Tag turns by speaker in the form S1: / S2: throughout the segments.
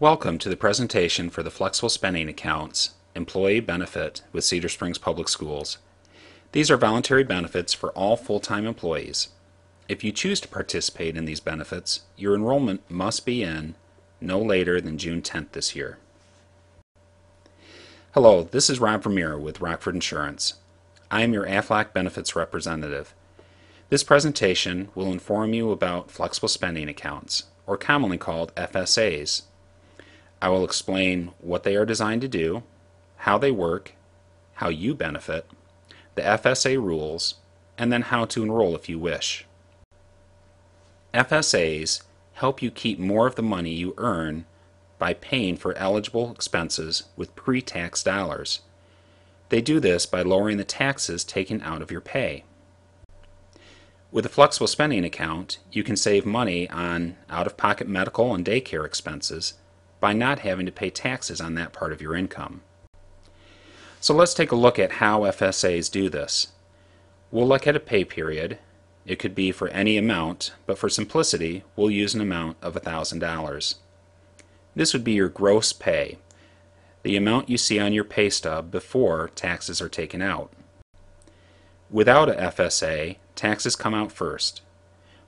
S1: Welcome to the presentation for the Flexible Spending Accounts Employee Benefit with Cedar Springs Public Schools. These are voluntary benefits for all full-time employees. If you choose to participate in these benefits, your enrollment must be in no later than June 10th this year. Hello, this is Rob Vermeer with Rockford Insurance. I am your Aflac Benefits representative. This presentation will inform you about flexible spending accounts, or commonly called FSAs. I will explain what they are designed to do, how they work, how you benefit, the FSA rules, and then how to enroll if you wish. FSAs help you keep more of the money you earn by paying for eligible expenses with pre-tax dollars. They do this by lowering the taxes taken out of your pay. With a flexible spending account, you can save money on out-of-pocket medical and daycare expenses by not having to pay taxes on that part of your income. So let's take a look at how FSAs do this. We'll look at a pay period. It could be for any amount, but for simplicity, we'll use an amount of $1,000. This would be your gross pay, the amount you see on your pay stub before taxes are taken out. Without a FSA, taxes come out first.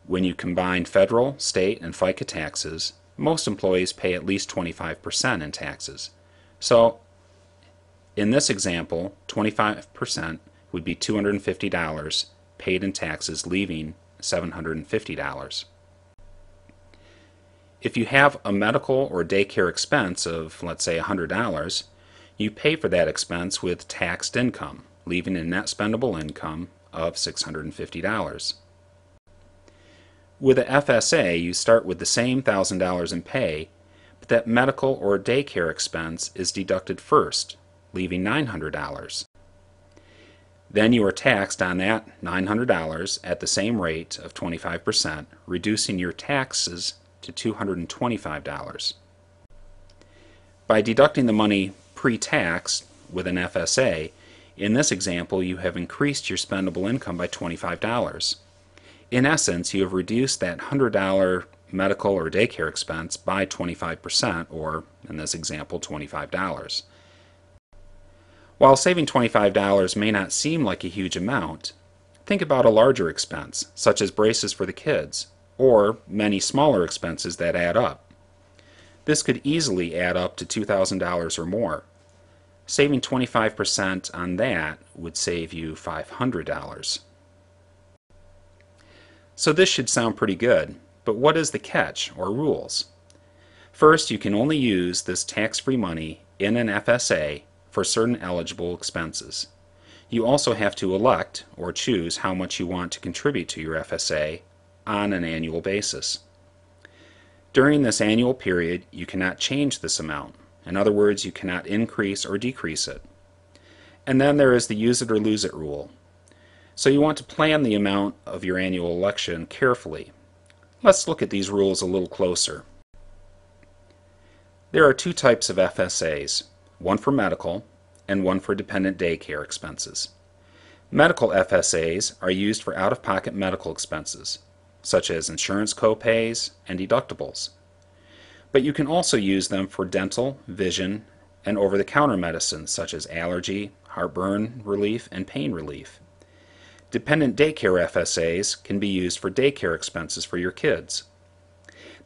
S1: When you combine federal, state, and FICA taxes, most employees pay at least 25% in taxes. So, in this example, 25% would be $250 paid in taxes, leaving $750. If you have a medical or daycare expense of, let's say, $100, you pay for that expense with taxed income, leaving a net spendable income of $650. With a FSA, you start with the same $1,000 in pay, but that medical or daycare expense is deducted first, leaving $900. Then you are taxed on that $900 at the same rate of 25%, reducing your taxes to $225. By deducting the money pre-tax with an FSA, in this example you have increased your spendable income by $25. In essence, you have reduced that $100 medical or daycare expense by 25%, or in this example, $25. While saving $25 may not seem like a huge amount, think about a larger expense, such as braces for the kids, or many smaller expenses that add up. This could easily add up to $2,000 or more. Saving 25% on that would save you $500. So this should sound pretty good, but what is the catch or rules? First, you can only use this tax-free money in an FSA for certain eligible expenses. You also have to elect or choose how much you want to contribute to your FSA on an annual basis. During this annual period, you cannot change this amount. In other words, you cannot increase or decrease it. And then there is the use it or lose it rule. So you want to plan the amount of your annual election carefully. Let's look at these rules a little closer. There are two types of FSAs, one for medical and one for dependent daycare expenses. Medical FSAs are used for out-of-pocket medical expenses, such as insurance co-pays and deductibles. But you can also use them for dental, vision, and over-the-counter medicines such as allergy, heartburn relief, and pain relief. Dependent daycare FSAs can be used for daycare expenses for your kids.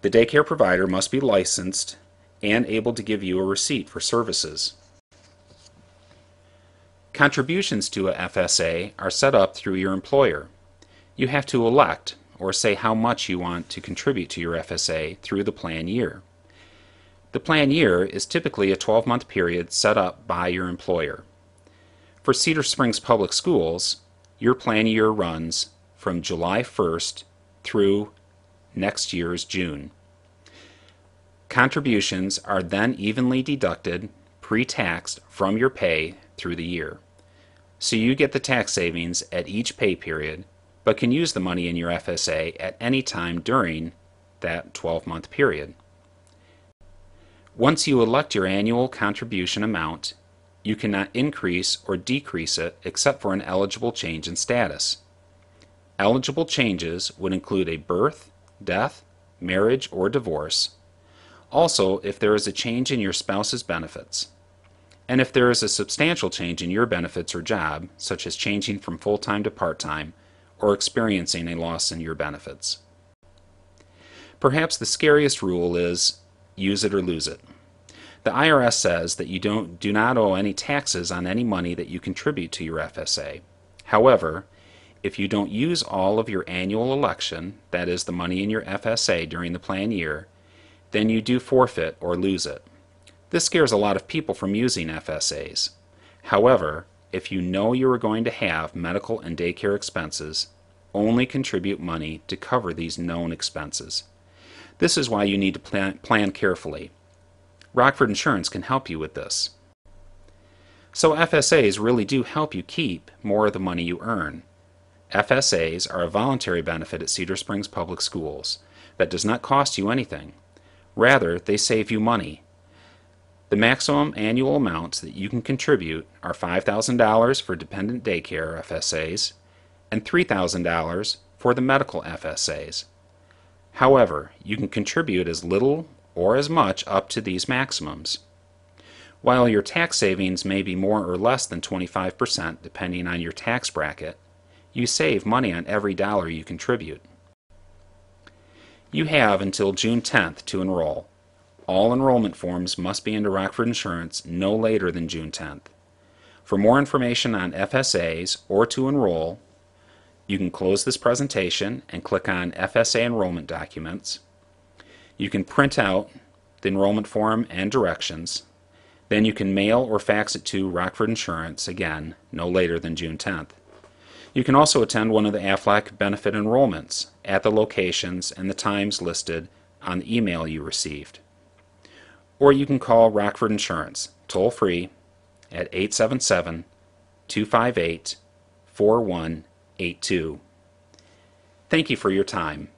S1: The daycare provider must be licensed and able to give you a receipt for services. Contributions to a FSA are set up through your employer. You have to elect or say how much you want to contribute to your FSA through the plan year. The plan year is typically a 12-month period set up by your employer. For Cedar Springs Public Schools, your plan year runs from July 1st through next year's June. Contributions are then evenly deducted pre-taxed from your pay through the year. So you get the tax savings at each pay period, but can use the money in your FSA at any time during that 12-month period. Once you elect your annual contribution amount, you cannot increase or decrease it except for an eligible change in status. Eligible changes would include a birth, death, marriage, or divorce. Also, if there is a change in your spouse's benefits, and if there is a substantial change in your benefits or job, such as changing from full-time to part-time, or experiencing a loss in your benefits. Perhaps the scariest rule is use it or lose it. The IRS says that you do not owe any taxes on any money that you contribute to your FSA. However, if you don't use all of your annual election, that is the money in your FSA during the plan year, then you do forfeit or lose it. This scares a lot of people from using FSAs. However, if you know you are going to have medical and daycare expenses, only contribute money to cover these known expenses. This is why you need to plan carefully. Rockford Insurance can help you with this. So FSAs really do help you keep more of the money you earn. FSAs are a voluntary benefit at Cedar Springs Public Schools that does not cost you anything. Rather, they save you money. The maximum annual amounts that you can contribute are $5,000 for dependent daycare FSAs and $3,000 for the medical FSAs. However, you can contribute as little or as much up to these maximums. While your tax savings may be more or less than 25% depending on your tax bracket, you save money on every dollar you contribute. You have until June 10th to enroll. All enrollment forms must be into Rockford Insurance no later than June 10th. For more information on FSAs or to enroll, you can close this presentation and click on FSA enrollment documents. You can print out the enrollment form and directions. Then you can mail or fax it to Rockford Insurance, again, no later than June 10th. You can also attend one of the AFLAC benefit enrollments at the locations and the times listed on the email you received. Or you can call Rockford Insurance toll-free at 877-258-4182. Thank you for your time.